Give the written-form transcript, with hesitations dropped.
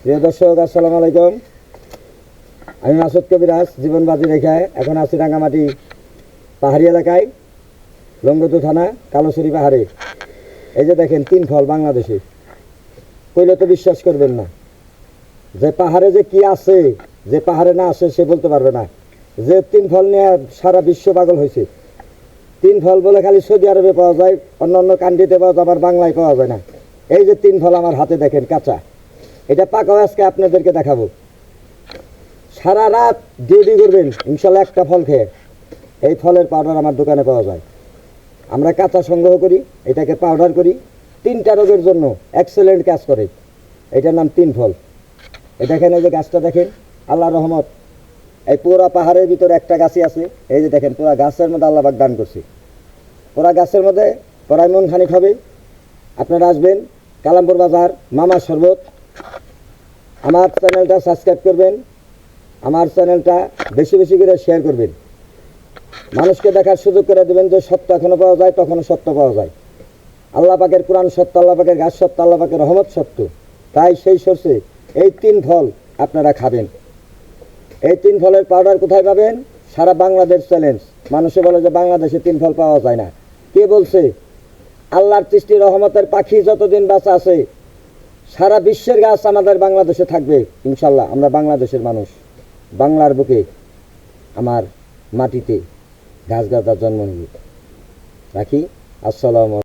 প্রিয় দর্শক, আসসালামু আলাইকুম। আমি মাসুদ কবিরাজ, জীবনবাজি রেখায় এখন আছি রাঙ্গামাটি পাহাড়ি এলাকায়, লঙ্গদু থানা, কালোসরি পাহাড়ে। এই যে দেখেন তিন ফল বাংলাদেশে। কইলে তো বিশ্বাস করবেন না যে পাহাড়ে যে কি আছে, যে পাহাড়ে না আসে সে বলতে পারবে না। যে তিন ফল নিয়ে সারা বিশ্ব পাগল হয়েছে। তিন ফল বলে খালি সৌদি আরবে পাওয়া যায়, অন্য অন্য কান্ট্রিতে পাওয়া যায়, আবার বাংলায় পাওয়া যায় না। এই যে তিন ফল আমার হাতে দেখেন কাঁচা, এটা পাকাও আজকে আপনাদেরকে দেখাবো। সারা রাত ডিউটি করবেন ইনশাল্লাহ একটা ফল খেয়ে। এই ফলের পাউডার আমার দোকানে পাওয়া যায়। আমরা কাঁচা সংগ্রহ করি, এটাকে পাউডার করি। 3টা রোগের জন্য এক্সেলেন্ট কাজ করে। এটার নাম তিন ফল। এটা এখানে যে গাছটা দেখেন, আল্লাহ রহমত, এই পুরা পাহাড়ের ভিতরে একটা গাছই আছে। এই যে দেখেন পুরা গাছের মধ্যে আল্লাহ পাক দান করছে। পুরা গাছের মধ্যে প্রায় মন খানিক হবে। আপনারা আসবেন কালামপুর বাজার, মামা শরবত। আমার চ্যানেলটা সাবস্ক্রাইব করবেন, আমার চ্যানেলটা বেশি বেশি করে শেয়ার করবেন, মানুষকে দেখার সুযোগ করে দেবেন যে সত্য এখনো পাওয়া যায়, তখনও সত্য পাওয়া যায়। আল্লাহ পাকের কোরআন সত্য, আল্লাহ পাকের গাছ সত্য, আল্লাহ পাকের রহমত সত্য। তাই সেই সোর্সে এই তিন ফল আপনারা খাবেন। এই তিন ফলের পাউডার কোথায় পাবেন? সারা বাংলাদেশ চ্যালেঞ্জ। মানুষে বলে যে বাংলাদেশে তিন ফল পাওয়া যায় না। কে বলছে? আল্লাহর সৃষ্টি রহমতের পাখি যতদিন বাঁচা আছে, সারা বিশ্বের গাছ আমাদের বাংলাদেশে থাকবে ইনশাল্লাহ। আমরা বাংলাদেশের মানুষ, বাংলার বুকে আমার মাটিতে গাছ গাছার জন্ম নিয়ে রাখি। আসসালামু